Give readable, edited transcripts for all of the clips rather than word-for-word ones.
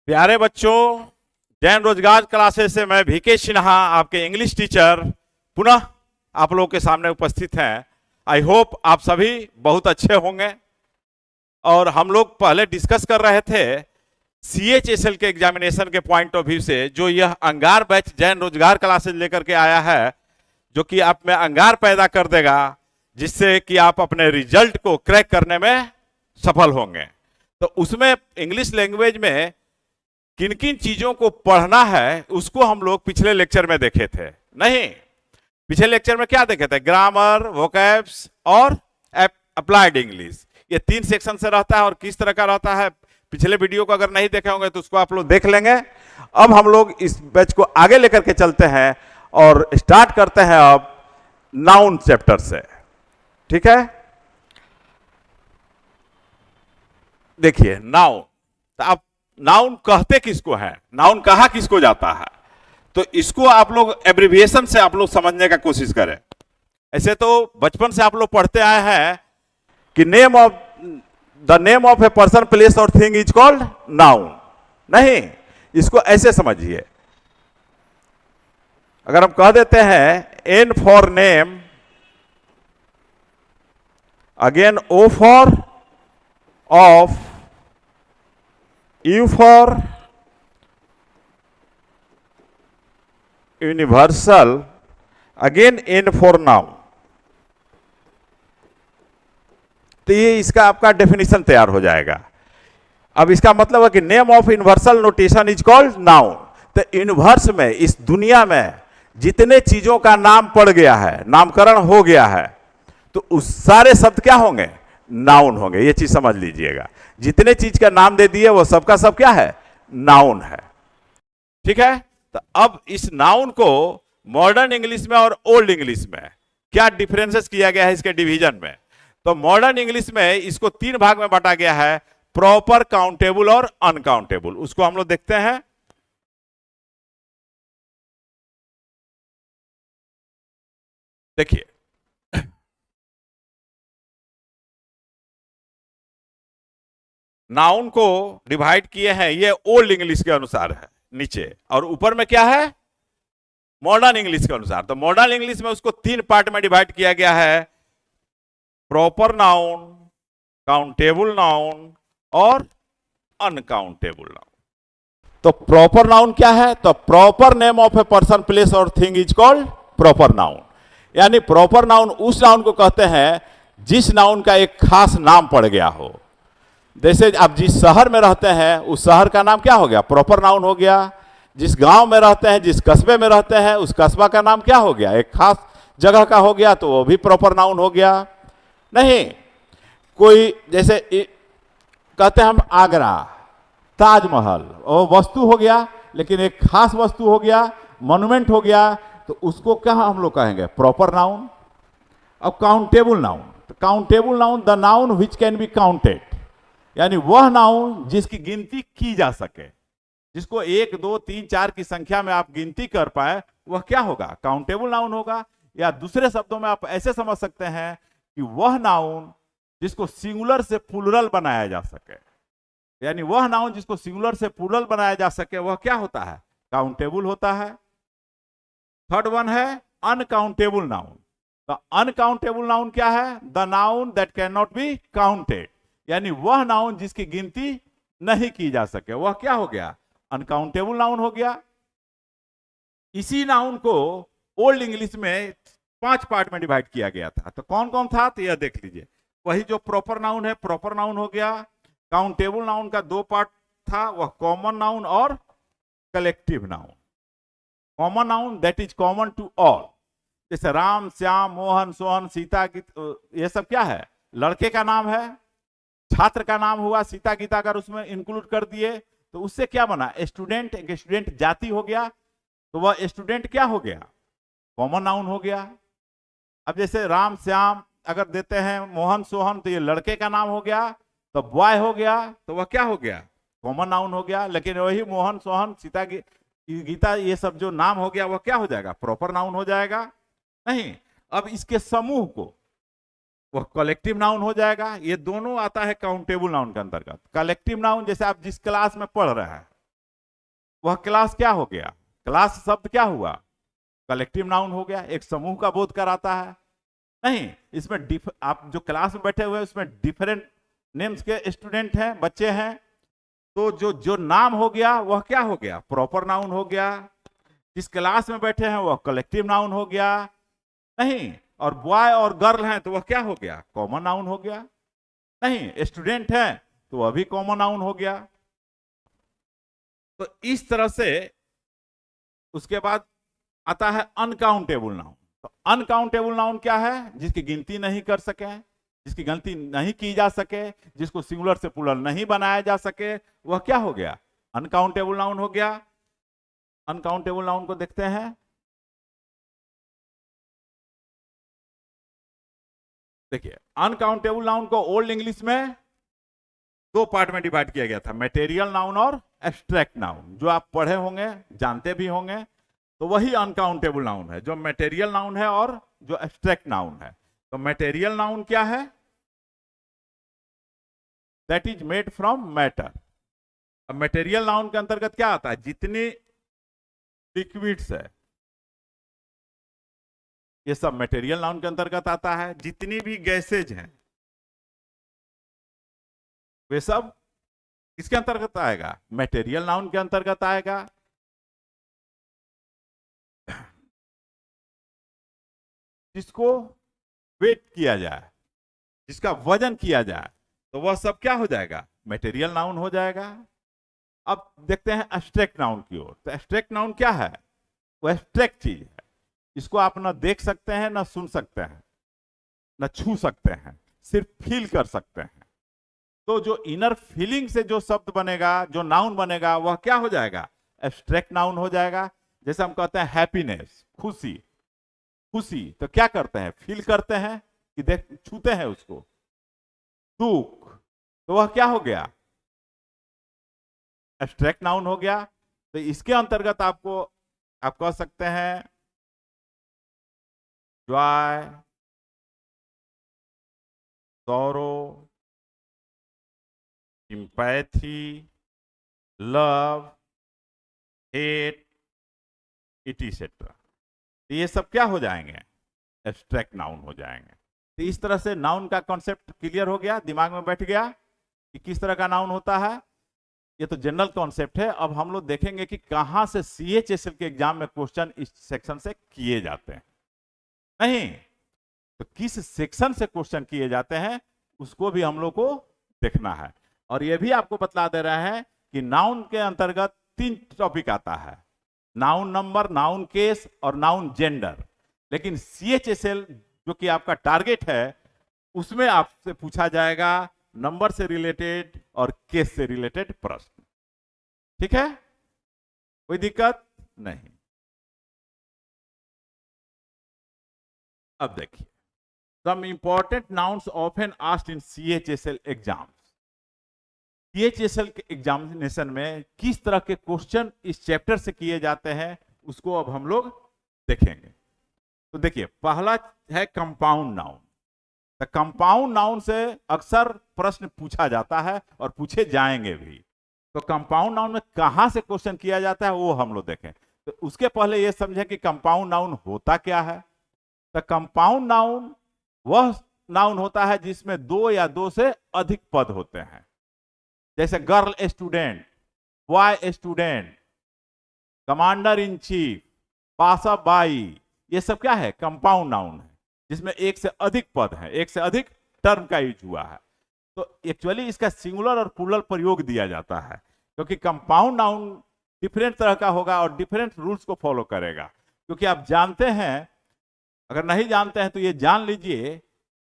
प्यारे बच्चों, जैन रोजगार क्लासेस से मैं वीके सिन्हा आपके इंग्लिश टीचर पुनः आप लोगों के सामने उपस्थित हैं। आई होप आप सभी बहुत अच्छे होंगे। और हम लोग पहले डिस्कस कर रहे थे CHSL के एग्जामिनेशन के पॉइंट ऑफ व्यू से, जो यह अंगार बैच जैन रोजगार क्लासेस लेकर के आया है, जो कि आप में अंगार पैदा कर देगा, जिससे कि आप अपने रिजल्ट को क्रैक करने में सफल होंगे। तो उसमें इंग्लिश लैंग्वेज में किन किन चीजों को पढ़ना है उसको हम लोग पिछले लेक्चर में देखे थे। नहीं, पिछले लेक्चर में क्या देखे थे? ग्रामर, वोकैब्स और अप्लाइड इंग्लिश, ये 3 सेक्शन से रहता है। और किस तरह का रहता है, पिछले वीडियो को अगर नहीं देखे होंगे तो उसको आप लोग देख लेंगे। अब हम लोग इस बैच को आगे लेकर के चलते हैं और स्टार्ट करते हैं अब नाउन चैप्टर से। ठीक है, देखिए नाउन। तो आप नाउन कहते किसको है, नाउन कहा किसको जाता है, तो इसको आप लोग एब्रिविएशन से आप लोग समझने का कोशिश करें। ऐसे तो बचपन से आप लोग पढ़ते आए हैं कि the name of a person, place और थिंग इज कॉल्ड नाउन। नहीं, इसको ऐसे समझिए। अगर हम कह देते हैं N for name, again O for of, U for universal, again N for noun, तो ये इसका आपका डेफिनेशन तैयार हो जाएगा। अब इसका मतलब है कि name of universal notation is called noun. तो यूनिवर्स में, इस दुनिया में जितने चीजों का नाम पड़ गया है, नामकरण हो गया है, तो उस सारे शब्द क्या होंगे? नाउन होंगे। ये चीज समझ लीजिएगा, जितने चीज का नाम दे दिए वो सबका सब क्या है? नाउन है। ठीक है, तो अब इस नाउन को मॉडर्न इंग्लिश में और ओल्ड इंग्लिश में क्या डिफरेंसेस किया गया है इसके डिवीजन में। तो मॉडर्न इंग्लिश में इसको 3 भाग में बांटा गया है, प्रॉपर, काउंटेबल और अनकाउंटेबल। उसको हम लोग देखते हैं। देखिए, नाउन को डिवाइड किए हैं, ये ओल्ड इंग्लिश के अनुसार है नीचे, और ऊपर में क्या है? मॉडर्न इंग्लिश के अनुसार। तो मॉडर्न इंग्लिश में उसको 3 पार्ट में डिवाइड किया गया है, प्रॉपर नाउन, काउंटेबल नाउन और अनकाउंटेबल नाउन। तो प्रॉपर नाउन क्या है? तो proper name of a person, place और thing is called proper noun. यानी प्रॉपर नाउन उस नाउन को कहते हैं जिस नाउन का एक खास नाम पड़ गया हो। जैसे आप जिस शहर में रहते हैं उस शहर का नाम क्या हो गया? प्रॉपर नाउन हो गया। जिस गांव में रहते हैं, जिस कस्बे में रहते हैं, उस कस्बा का नाम क्या हो गया? एक खास जगह का हो गया, तो वो भी प्रॉपर नाउन हो गया। नहीं, कोई जैसे कहते हैं हम आगरा, ताजमहल, वो वस्तु हो गया, लेकिन एक खास वस्तु हो गया, मॉन्यूमेंट हो गया, तो उसको क्या हम लोग कहेंगे? Proper noun. अब काउंटेबल नाउन, तो countable noun the noun which can be counted, यानी वह नाउन जिसकी गिनती की जा सके, जिसको 1, 2, 3, 4 की संख्या में आप गिनती कर पाए, वह क्या होगा? काउंटेबल नाउन होगा। या दूसरे शब्दों में आप ऐसे समझ सकते हैं कि वह नाउन जिसको सिंगुलर से प्लूरल बनाया जा सके, यानी वह नाउन जिसको सिंगुलर से प्लूरल बनाया जा सके, वह क्या होता है? काउंटेबल होता है। थर्ड वन है अनकाउंटेबल नाउन। तो अनकाउंटेबल नाउन क्या है? The noun that can not be counted, यानी वह नाउन जिसकी गिनती नहीं की जा सके, वह क्या हो गया? अनकाउंटेबल नाउन हो गया। इसी नाउन को ओल्ड इंग्लिश में 5 पार्ट में डिवाइड किया गया था। तो कौन कौन था? तो यह देख लीजिए। वही जो प्रॉपर नाउन है, प्रॉपर नाउन हो गया। काउंटेबल नाउन का 2 पार्ट था, वह कॉमन नाउन और collective noun. Common noun that is common to all, जैसे राम, श्याम, मोहन, सोहन, सीता, ये सब क्या है? लड़के का नाम है। छात्र का नाम हुआ, सीता, गीता अगर उसमें इंक्लूड कर दिए तो उससे क्या बना? स्टूडेंट। एक स्टूडेंट जाति हो गया, तो वह स्टूडेंट क्या हो गया? कॉमन नाउन हो गया। अब जैसे राम, श्याम अगर देते हैं, मोहन, सोहन, तो ये लड़के का नाम हो गया, तो बॉय हो गया, तो वह क्या हो गया? कॉमन नाउन हो गया। लेकिन वही मोहन, सोहन, सीता, गीता, ये सब जो नाम हो गया, वह क्या हो जाएगा? प्रॉपर नाउन हो जाएगा। नहीं, अब इसके समूह को वह कलेक्टिव नाउन हो जाएगा। ये दोनों आता है काउंटेबल नाउन के अंतर्गत। कलेक्टिव नाउन जैसे आप जिस क्लास में पढ़ रहे हैं, वह क्लास क्या हो गया? क्लास शब्द क्या हुआ? कलेक्टिव नाउन हो गया, एक समूह का बोध कराता है। नहीं, इसमें आप जो क्लास में बैठे हुए हैं उसमें डिफरेंट नेम्स के स्टूडेंट हैं, बच्चे हैं, तो जो जो नाम हो गया वह क्या हो गया? प्रॉपर नाउन हो गया। जिस क्लास में बैठे हैं वह कलेक्टिव नाउन हो गया। नहीं, और बॉय और गर्ल हैं तो वह क्या हो गया? कॉमन नाउन हो गया। नहीं, स्टूडेंट हैं तो वह भी कॉमन नाउन हो गया। तो इस तरह से उसके बाद आता है अनकाउंटेबल नाउन। तो अनकाउंटेबल नाउन क्या है? जिसकी गिनती नहीं कर सके, जिसकी गिनती नहीं की जा सके, जिसको सिंगुलर से प्लूरल नहीं बनाया जा सके, वह क्या हो गया? अनकाउंटेबल नाउन हो गया। अनकाउंटेबल नाउन को देखते हैं। देखिए, अनकाउंटेबल नाउन को ओल्ड इंग्लिश में दो पार्ट में डिवाइड किया गया था, मटेरियल नाउन और एब्स्ट्रैक्ट नाउन। जो आप पढ़े होंगे, जानते भी होंगे, तो वही अनकाउंटेबल नाउन है, जो मटेरियल नाउन है और जो एब्स्ट्रैक्ट नाउन है। तो मटेरियल नाउन क्या है? That is made from matter. अब मटेरियल नाउन के अंतर्गत क्या आता है? जितनी लिक्विड्स है, ये सब मटेरियल नाउन के अंतर्गत आता है। जितनी भी गैसेज हैं वे सब किसके अंतर्गत आएगा? मटेरियल नाउन के अंतर्गत आएगा। जिसको वेट किया जाए, जिसका वजन किया जाए, तो वह सब क्या हो जाएगा? मटेरियल नाउन हो जाएगा। अब देखते हैं एब्स्ट्रैक्ट नाउन की ओर। तो एब्स्ट्रैक्ट नाउन क्या है? वो एब्स्ट्रैक्ट चीज है, इसको आप ना देख सकते हैं, ना सुन सकते हैं, ना छू सकते हैं, सिर्फ फील कर सकते हैं। तो जो इनर फीलिंग से जो शब्द बनेगा, जो नाउन बनेगा, वह क्या हो जाएगा? एब्स्ट्रैक्ट नाउन हो जाएगा। जैसे हम कहते हैं हैप्पीनेस, खुशी। खुशी तो क्या करते हैं? फील करते हैं कि देख, छूते हैं उसको। दुख तो वह क्या हो गया? एब्स्ट्रैक्ट नाउन हो गया। तो इसके अंतर्गत आपको आप कह सकते हैं joy, sorrow, sympathy, love, hate, etcetera. ये सब क्या हो जाएंगे? एब्स्ट्रैक्ट नाउन हो जाएंगे। तो इस तरह से नाउन का कॉन्सेप्ट क्लियर हो गया, दिमाग में बैठ गया कि किस तरह का नाउन होता है। ये तो जनरल कॉन्सेप्ट है। अब हम लोग देखेंगे कि कहां से CHSL के एग्जाम में क्वेश्चन इस सेक्शन से किए जाते हैं। नहीं तो किस सेक्शन से क्वेश्चन किए जाते हैं उसको भी हम लोग को देखना है। और ये भी आपको बतला दे रहा है कि नाउन के अंतर्गत 3 टॉपिक आता है, नाउन नंबर, नाउन केस और नाउन जेंडर। लेकिन CHSL जो कि आपका टारगेट है, उसमें आपसे पूछा जाएगा नंबर से रिलेटेड और केस से रिलेटेड प्रश्न। ठीक है, कोई दिक्कत नहीं। अब देखिए, some important nouns often asked in CHSL exams. CHSL के एग्जामिनेशन में किस तरह के क्वेश्चन इस चैप्टर से किए जाते हैं उसको अब हम लोग देखेंगे। तो देखिए, पहला है कंपाउंड नाउन। तो कंपाउंड नाउन से अक्सर प्रश्न पूछा जाता है और पूछे जाएंगे भी। तो कंपाउंड नाउन में कहां से क्वेश्चन किया जाता है वो हम लोग देखें। तो उसके पहले ये समझे कि कंपाउंड नाउन होता क्या है। तो कंपाउंड नाउन वह नाउन होता है जिसमें 2 या 2 से अधिक पद होते हैं। जैसे girl student, boy student, commander in chief, पासा बाई, ये सब क्या है? कंपाउंड नाउन है, जिसमें 1 से अधिक पद है, 1 से अधिक टर्म का यूज हुआ है। तो एक्चुअली इसका सिंगुलर और प्लूरल प्रयोग दिया जाता है, क्योंकि कंपाउंड नाउन डिफरेंट तरह का होगा और डिफरेंट रूल्स को फॉलो करेगा। क्योंकि आप जानते हैं, अगर नहीं जानते हैं तो ये जान लीजिए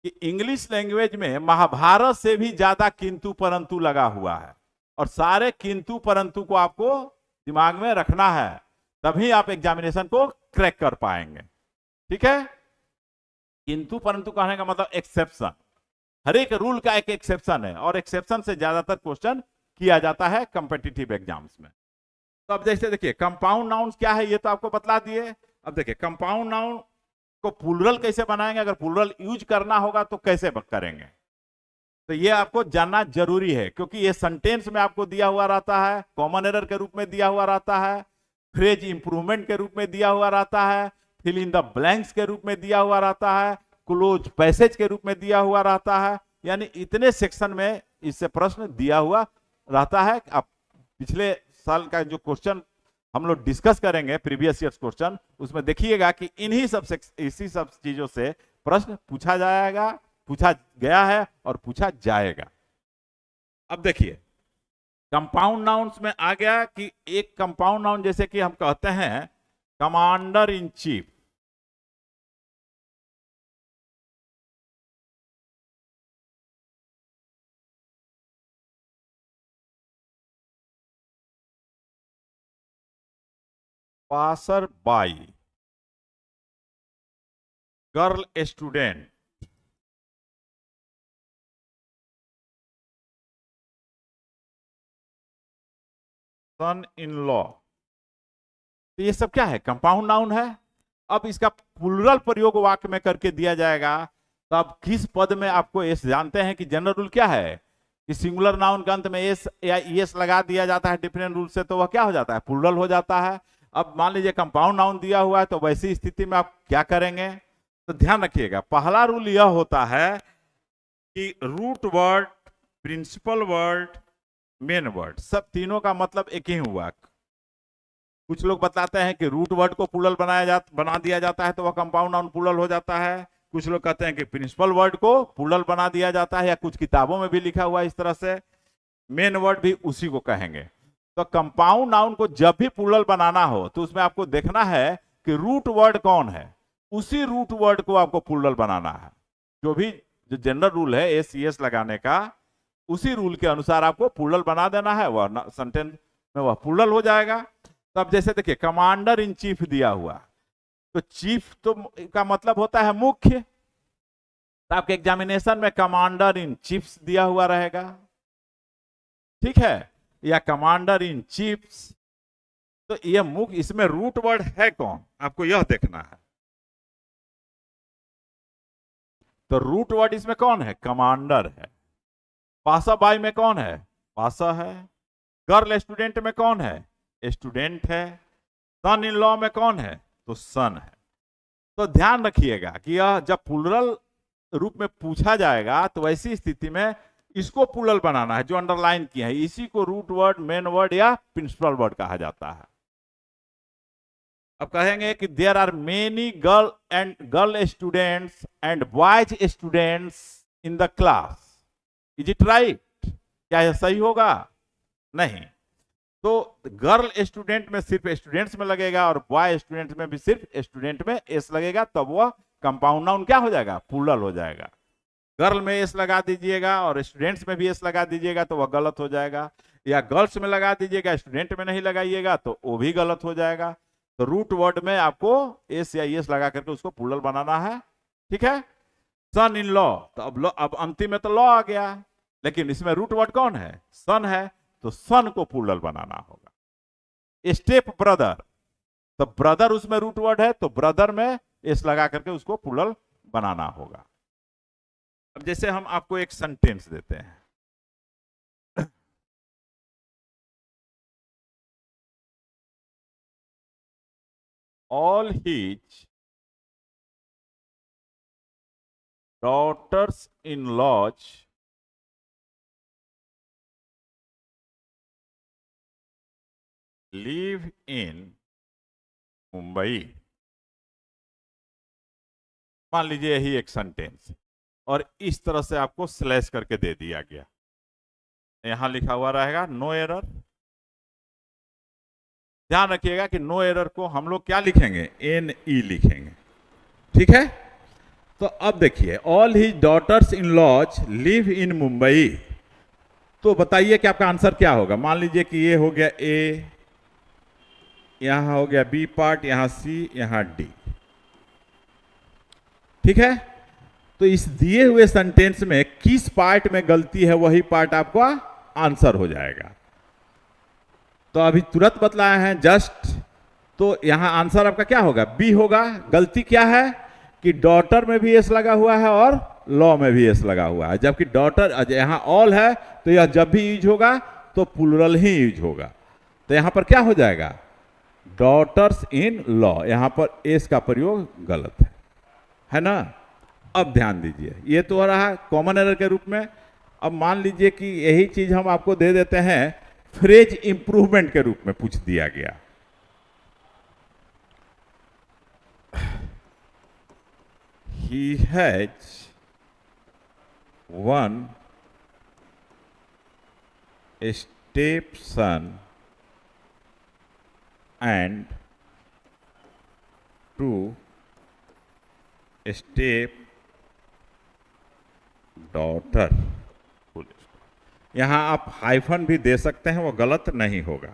कि इंग्लिश लैंग्वेज में महाभारत से भी ज्यादा किंतु परंतु लगा हुआ है। और सारे किंतु परंतु को आपको दिमाग में रखना है, तभी आप एग्जामिनेशन को क्रैक कर पाएंगे। ठीक है, किंतु परंतु कहने का मतलब एक्सेप्शन। हर एक रूल का एक एक्सेप्शन है और एक्सेप्शन से ज्यादातर क्वेश्चन किया जाता है कॉम्पिटिटिव एग्जाम्स में। तो अब जैसे देखिए, कंपाउंड नाउन क्या है ये तो आपको बतला दिए। अब देखिए, कंपाउंड नाउन को प्लूरल कैसे बनाएंगे, अगर प्लूरल यूज करना होगा तो कैसे करेंगे। तो ये आपको जानना जरूरी है, क्योंकि ये सेंटेंस में आपको दिया हुआ रहता है, कॉमन एरर के रूप में दिया हुआ रहता है, फ्रेज इंप्रूवमेंट के रूप में दिया हुआ रहता है, फिल इन द ब्लैंक्स के रूप में दिया हुआ रहता है, क्लोज पैसेज के रूप में दिया हुआ रहता है। यानी इतने सेक्शन में इससे प्रश्न दिया हुआ रहता है। आप पिछले साल का जो क्वेश्चन हम लोग डिस्कस करेंगे, प्रीवियस ईयर क्वेश्चन, उसमें देखिएगा कि इसी सब चीजों से प्रश्न पूछा जाएगा, पूछा गया है और पूछा जाएगा। अब देखिए कंपाउंड नाउन्स में आ गया कि एक कंपाउंड नाउन जैसे कि हम कहते हैं commander in chief, passer by, girl student, son in law, तो ये सब क्या है? कंपाउंड नाउन है। अब इसका प्लुरल प्रयोग वाक्य में करके दिया जाएगा, तो अब किस पद में आपको एस, जानते हैं कि जनरल रूल क्या है कि सिंगुलर नाउन के अंत में एस या ईएस लगा दिया जाता है डिफरेंट रूल से, तो वह क्या हो जाता है? प्लुरल हो जाता है। अब मान लीजिए कंपाउंड नाउन दिया हुआ है, तो वैसी स्थिति में आप क्या करेंगे? तो ध्यान रखिएगा, पहला रूल यह होता है कि root word, principal word, main word, सब तीनों का मतलब एक ही हुआ। कुछ लोग बताते हैं कि रूट वर्ड को प्लुरल बना दिया जाता है तो वह कंपाउंड नाउन प्लुरल हो जाता है। कुछ लोग कहते हैं कि प्रिंसिपल वर्ड को प्लुरल बना दिया जाता है, या कुछ किताबों में भी लिखा हुआ है इस तरह से। मेन वर्ड भी उसी को कहेंगे। तो कंपाउंड नाउन को जब भी प्लुरल बनाना हो तो उसमें आपको देखना है कि रूट वर्ड कौन है, उसी रूट वर्ड को आपको प्लुरल बनाना है। जो जनरल रूल है एस सी एस लगाने का, उसी रूल के अनुसार आपको प्लुरल बना देना है, वह सेंटेंस में वह प्लुरल हो जाएगा। तब जैसे देखिए कमांडर इन चीफ दिया हुआ, तो चीफ तो का मतलब होता है मुख्य, तो आपके एग्जामिनेशन में कमांडर इन चीफ्स दिया हुआ रहेगा, ठीक है, या कमांडर इन चीफ्स। तो यह मुख्य, इसमें रूट वर्ड है कौन, आपको यह देखना है। तो रूट वर्ड इसमें कौन है? कमांडर है। पासा बाई में कौन है? पासा है। गर्ल स्टूडेंट में कौन है? स्टूडेंट है। सन इन लॉ में कौन है? तो सन है। तो ध्यान रखिएगा कि यह जब प्लुरल रूप में पूछा जाएगा तो वैसी स्थिति में इसको प्लुरल बनाना है, जो अंडरलाइन किया है, इसी को रूट वर्ड, मेन वर्ड या प्रिंसिपल वर्ड कहा जाता है। अब कहेंगे कि there are many girl students and boys students in the class, is it right? क्या यह सही होगा? नहीं। तो गर्ल स्टूडेंट में सिर्फ स्टूडेंट्स में लगेगा और बॉय स्टूडेंट में भी सिर्फ स्टूडेंट में एस लगेगा, तब वह कंपाउंड नाउन क्या हो जाएगा? प्लुरल हो जाएगा। गर्ल में एस लगा दीजिएगा और स्टूडेंट्स में भी एस लगा दीजिएगा तो वह गलत हो जाएगा, या गर्ल्स में लगा दीजिएगा स्टूडेंट में नहीं लगाइएगा तो वो भी गलत हो जाएगा। तो रूट वर्ड में आपको एस या एस लगा करके उसको प्लुरल बनाना है, ठीक है। सन इन लॉ, तो अब अंतिम में तो लॉ आ गया, लेकिन इसमें रूट वर्ड कौन है? सन है, तो सन को प्लुरल बनाना होगा। स्टेप ब्रदर, तो ब्रदर उसमें रूट वर्ड है, तो ब्रदर में एस लगा करके उसको प्लुरल बनाना होगा। अब जैसे हम आपको एक सेंटेंस देते हैं, all his daughters in lodge live in Mumbai. मान लीजिए यही एक सेंटेंस, और इस तरह से आपको स्लैश करके दे दिया गया, यहां लिखा हुआ रहेगा नो एरर। ध्यान रखिएगा कि नो एरर को हम लोग क्या लिखेंगे? NE लिखेंगे, ठीक है। तो अब देखिए all his daughters in laws live in Mumbai, तो बताइए कि आपका आंसर क्या होगा। मान लीजिए कि ये हो गया ए, यहां हो गया बी पार्ट, यहां सी, यहां डी, ठीक है। तो इस दिए हुए सेंटेंस में किस पार्ट में गलती है वही पार्ट आपका आंसर हो जाएगा। तो अभी तुरंत बतलाया है जस्ट, तो यहां आंसर आपका क्या होगा? बी होगा। गलती क्या है कि डॉटर में भी एस लगा हुआ है और लॉ में भी एस लगा हुआ है, जबकि डॉटर यहां ऑल है तो यह जब भी यूज होगा तो प्लूरल ही यूज होगा। तो यहां पर क्या हो जाएगा, डॉटर्स इन लॉ, यहां पर एस का प्रयोग गलत है ना। अब ध्यान दीजिए, ये तो हो रहा कॉमन एरर के रूप में। अब मान लीजिए कि यही चीज हम आपको दे देते हैं फ्रेज इंप्रूवमेंट के रूप में पूछ दिया गया। He has one stepson and two step daughter। यहां आप हाइफन भी दे सकते हैं, वो गलत नहीं होगा।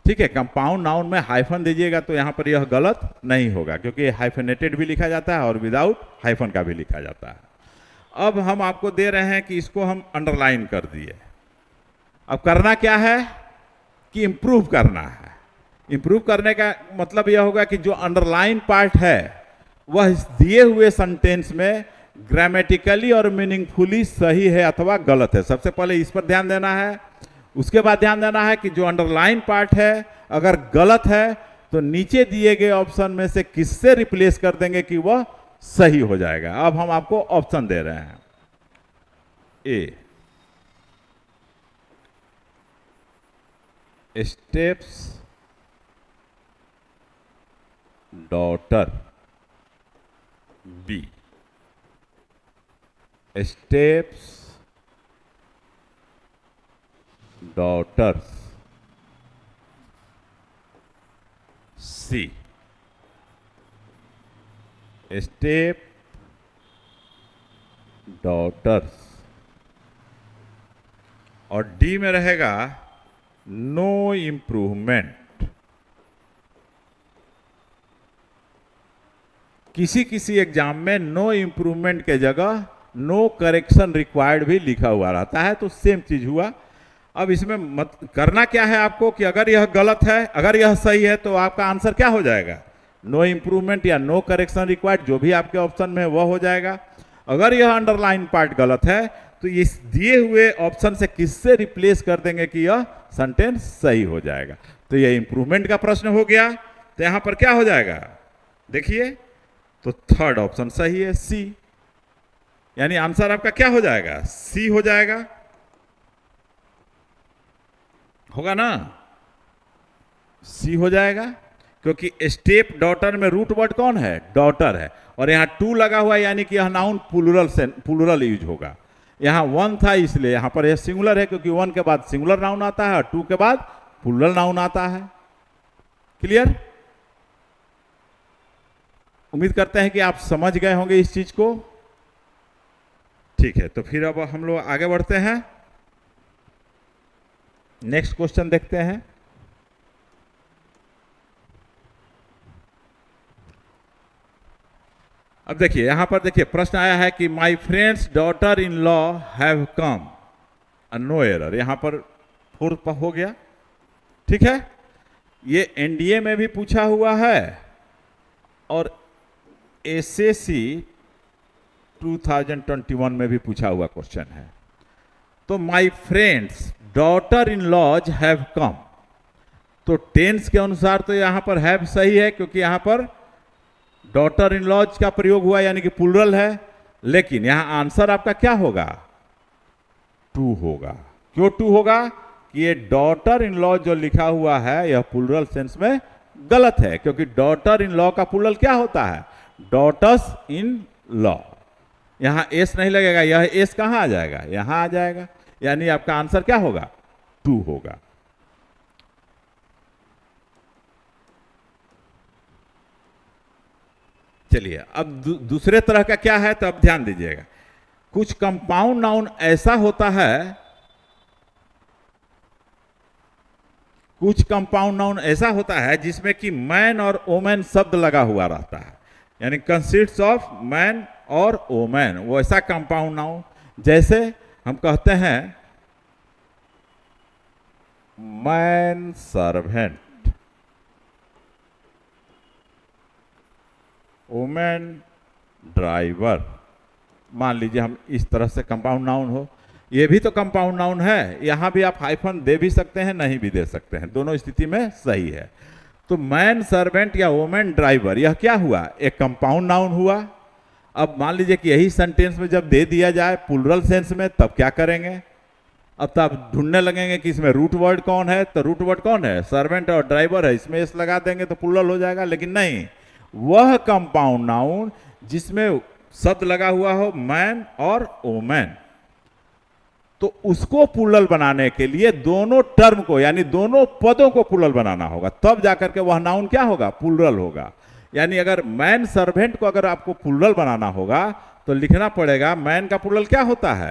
ठीक है, कंपाउंड नाउन में हाइफन दीजिएगा तो यहां पर यह गलत नहीं होगा, क्योंकि हाइफनेटेड भी लिखा जाता है और विदाउट हाइफन का भी लिखा जाता है। अब हम आपको दे रहे हैं कि इसको हम अंडरलाइन कर दिए। अब करना क्या है कि इंप्रूव करना है। इंप्रूव करने का मतलब यह होगा कि जो अंडरलाइन पार्ट है वह दिए हुए सेंटेंस में ग्रामेटिकली और मीनिंगफुली सही है अथवा गलत है। सबसे पहले इस पर ध्यान देना है। उसके बाद ध्यान देना है कि जो अंडरलाइन पार्ट है अगर गलत है तो नीचे दिए गए ऑप्शन में से किससे रिप्लेस कर देंगे कि वह सही हो जाएगा। अब हम आपको ऑप्शन दे रहे हैं। A, steps daughter. B, steps daughters। C, step daughters। और डी में रहेगा नो इम्प्रूवमेंट। किसी एग्जाम में नो इम्प्रूवमेंट के जगह नो करेक्शन रिक्वायर्ड भी लिखा हुआ रहता है, तो सेम चीज हुआ। अब इसमें करना क्या है आपको कि अगर यह गलत है, अगर यह सही है तो आपका आंसर क्या हो जाएगा, नो इम्प्रूवमेंट या नो करेक्शन रिक्वायर्ड, जो भी आपके ऑप्शन में है वह हो जाएगा। अगर यह अंडरलाइन पार्ट गलत है तो इस दिए हुए ऑप्शन से किससे रिप्लेस कर देंगे कि यह सेंटेंस सही हो जाएगा। तो यह इंप्रूवमेंट का प्रश्न हो गया। तो यहां पर क्या हो जाएगा, देखिए, तो थर्ड ऑप्शन सही है, सी। यानी आंसर आपका क्या हो जाएगा, सी हो जाएगा। होगा ना, सी हो जाएगा, क्योंकि स्टेप डॉटर में रूट वर्ड कौन है, डॉटर है, और यहां टू लगा हुआ है, यानी कि यह नाउन प्लूरल यूज होगा। यहां वन था इसलिए यहां पर यह सिंगुलर है, क्योंकि वन के बाद सिंगुलर नाउन आता है और टू के बाद प्लूरल नाउन आता है। क्लियर? उम्मीद करते हैं कि आप समझ गए होंगे इस चीज को। ठीक है, तो फिर अब हम लोग आगे बढ़ते हैं, नेक्स्ट क्वेश्चन देखते हैं। अब देखिए, यहां पर देखिए प्रश्न आया है कि my friend's daughter in law have come, no error. यहां पर फोर्थ हो गया। ठीक है, ये एनडीए में भी पूछा हुआ है और एसएससी 2021 में भी पूछा हुआ क्वेश्चन है। तो my friend's daughter in laws have come, तो टेंस के अनुसार तो यहां पर हैव सही है, क्योंकि यहां पर डॉटर इन लॉज का प्रयोग हुआ, यानी कि प्लूरल है। लेकिन यहां आंसर आपका क्या होगा, टू होगा। क्यों टू होगा कि ये डॉटर इन लॉ जो लिखा हुआ है यह प्लूरल सेंस में गलत है, क्योंकि डॉटर इन लॉ का प्लूरल क्या होता है, डॉटर्स इन लॉ। यहां एस नहीं लगेगा, यह एस कहां आ जाएगा, यहां आ जाएगा। यानी आपका आंसर क्या होगा, टू होगा। चलिए, अब दूसरे तरह का क्या है, तो अब ध्यान दीजिएगा। कुछ कंपाउंड नाउन ऐसा होता है, कुछ कंपाउंड नाउन ऐसा होता है जिसमें कि मैन और ओमैन शब्द लगा हुआ रहता है, यानी कंसिस्ट्स ऑफ मैन और ओमैन। वो ऐसा कंपाउंड नाउन, जैसे हम कहते हैं मैन सर्वेंट, वुमेन ड्राइवर, मान लीजिए हम इस तरह से कंपाउंड नाउन हो, ये भी तो कंपाउंड नाउन है, यहां भी आप हाइफन दे भी सकते हैं, नहीं भी दे सकते हैं, दोनों स्थिति में सही है। तो मैन सर्वेंट या वोमेन ड्राइवर, यह क्या हुआ, एक कंपाउंड नाउन हुआ। अब मान लीजिए कि यही सेंटेंस में जब दे दिया जाए प्लूरल सेंस में, तब क्या करेंगे, अब तो आप ढूंढने लगेंगे कि इसमें रूट वर्ड कौन है, तो रूट वर्ड कौन है, सर्वेंट और ड्राइवर है, इसमें एस लगा देंगे तो प्लूरल हो जाएगा। लेकिन नहीं, वह कंपाउंड नाउन जिसमें शब्द लगा हुआ हो मैन और वोमेन, तो उसको प्लूरल बनाने के लिए दोनों टर्म को यानी दोनों पदों को प्लूरल बनाना होगा, तब जाकर के वह नाउन क्या होगा, प्लूरल होगा। यानी अगर मैन सर्वेंट को अगर आपको प्लूरल बनाना होगा तो लिखना पड़ेगा मैन का प्लूरल क्या होता है,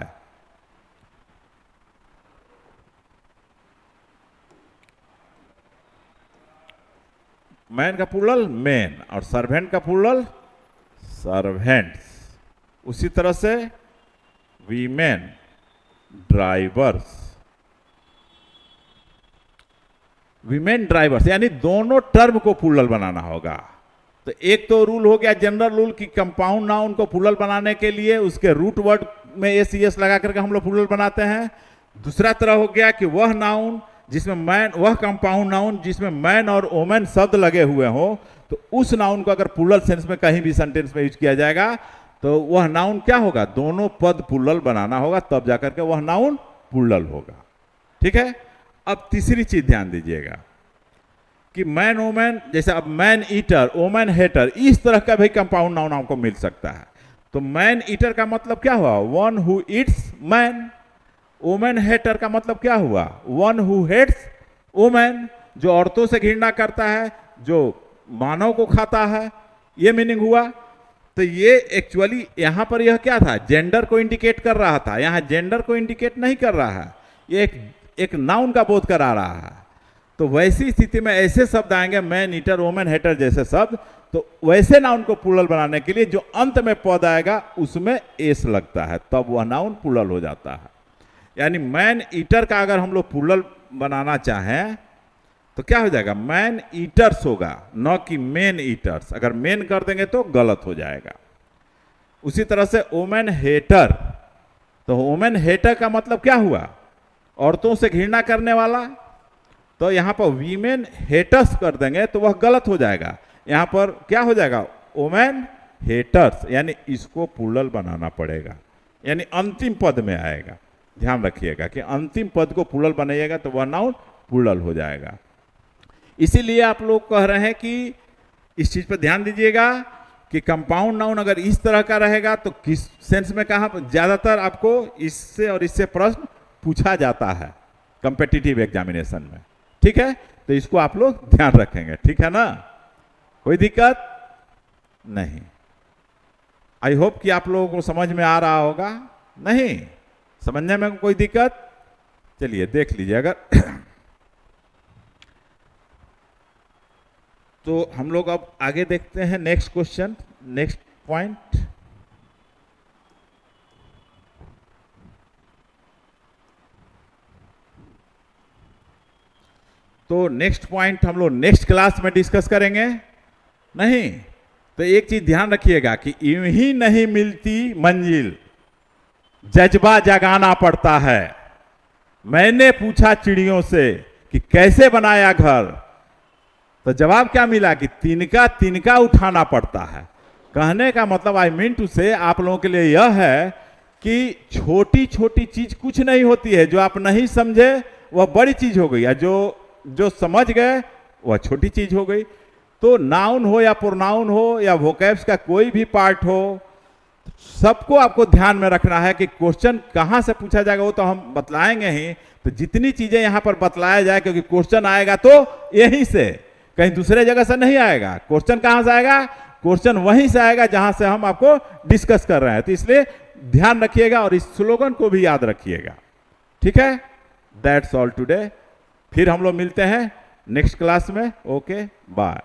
मैन का प्लूरल मैन और सर्वेंट का प्लूरल सर्वेंट्स। उसी तरह से वीमेन ड्राइवर्स, वीमेन ड्राइवर्स, यानी दोनों टर्म को प्लूरल बनाना होगा। तो एक तो रूल हो गया जनरल रूल कि कंपाउंड नाउन को प्लूरल बनाने के लिए उसके रूट वर्ड में एस एस लगा करके हम लोग प्लूरल बनाते हैं। दूसरा तरह हो गया कि वह नाउन जिसमें मैन, वह कंपाउंड नाउन जिसमें मैन और वोमेन शब्द लगे हुए हो, तो उस नाउन को अगर प्लूरल सेंस में कहीं भी सेंटेंस में यूज किया जाएगा तो वह नाउन क्या होगा, दोनों पद प्लूरल बनाना होगा, तब जाकर के वह नाउन प्लूरल होगा। ठीक है। अब तीसरी चीज ध्यान दीजिएगा कि मैन वोमेन, जैसे अब मैन ईटर, वोमेन हेटर, इस तरह का भी कंपाउंड नाउन आपको मिल सकता है। तो मैन ईटर का मतलब क्या हुआ, one who eats man. Women hater का मतलब क्या हुआ, वन हु हेट्स वोमेन, जो औरतों से घृणा करता है, जो मानव को खाता है, ये मीनिंग हुआ। तो ये एक्चुअली यहां पर यह क्या था, जेंडर को इंडिकेट कर रहा था, यहां जेंडर को इंडिकेट नहीं कर रहा है, ये एक नाउन का बोध करा रहा है। तो वैसी स्थिति में ऐसे शब्द आएंगे मैन ईटर वोमेन हेटर जैसे शब्द, तो वैसे नाउन को प्लूरल बनाने के लिए जो अंत में पद आएगा उसमें एस लगता है, तब वह नाउन प्लूरल हो जाता है। यानी मैन ईटर का अगर हम लोग प्लूरल बनाना चाहें तो क्या हो जाएगा, मैन ईटर्स होगा, न कि मेन ईटर्स। अगर मेन कर देंगे तो गलत हो जाएगा। उसी तरह से वोमेन हेटर, तो वोमेन हेटर का मतलब क्या हुआ, औरतों से घृणा करने वाला। तो यहां पर वीमेन हेटर्स कर देंगे तो वह गलत हो जाएगा, यहां पर क्या हो जाएगा, वोमेन हेटर्स, यानी इसको प्लूरल बनाना पड़ेगा, यानी अंतिम पद में आएगा। ध्यान रखिएगा कि अंतिम पद को प्लूरल बनाइएगा तो वह नाउन प्लूरल हो जाएगा। इसीलिए आप लोग कह रहे हैं कि इस चीज पर ध्यान दीजिएगा कि कंपाउंड नाउन अगर इस तरह का रहेगा तो किस सेंस में, कहा ज्यादातर आपको इससे और इससे प्रश्न पूछा जाता है कॉम्पिटिटिव एग्जामिनेशन में। ठीक है, तो इसको आप लोग ध्यान रखेंगे, ठीक है ना, कोई दिक्कत नहीं। आई होप कि आप लोगों को समझ में आ रहा होगा, नहीं समझने में कोई दिक्कत, चलिए देख लीजिए। अगर तो हम लोग अब आगे देखते हैं नेक्स्ट क्वेश्चन, नेक्स्ट पॉइंट। तो नेक्स्ट पॉइंट हम लोग नेक्स्ट क्लास में डिस्कस करेंगे। नहीं तो एक चीज ध्यान रखिएगा कि यूं ही नहीं मिलती मंजिल, जज्बा जगाना पड़ता है। मैंने पूछा चिड़ियों से कि कैसे बनाया घर, तो जवाब क्या मिला कि तिनका तिनका उठाना पड़ता है। कहने का मतलब आई मीन टू से आप लोगों के लिए यह है कि छोटी छोटी चीज कुछ नहीं होती है, जो आप नहीं समझे वह बड़ी चीज हो गई, या जो समझ गए वह छोटी चीज हो गई। तो नाउन हो या प्रोनाउन हो या वोकैब्स का कोई भी पार्ट हो, सबको आपको ध्यान में रखना है कि क्वेश्चन कहां से पूछा जाएगा वो तो हम बतलाएंगे ही। तो जितनी चीजें यहां पर बतलाया जाए, क्योंकि क्वेश्चन आएगा तो यहीं से, कहीं दूसरे जगह से नहीं आएगा। क्वेश्चन कहां से आएगा, क्वेश्चन वहीं से आएगा जहां से हम आपको डिस्कस कर रहे हैं। तो इसलिए ध्यान रखिएगा और इस स्लोगन को भी याद रखिएगा, ठीक है। That's all today. फिर हम लोग मिलते हैं नेक्स्ट क्लास में। Okay, bye.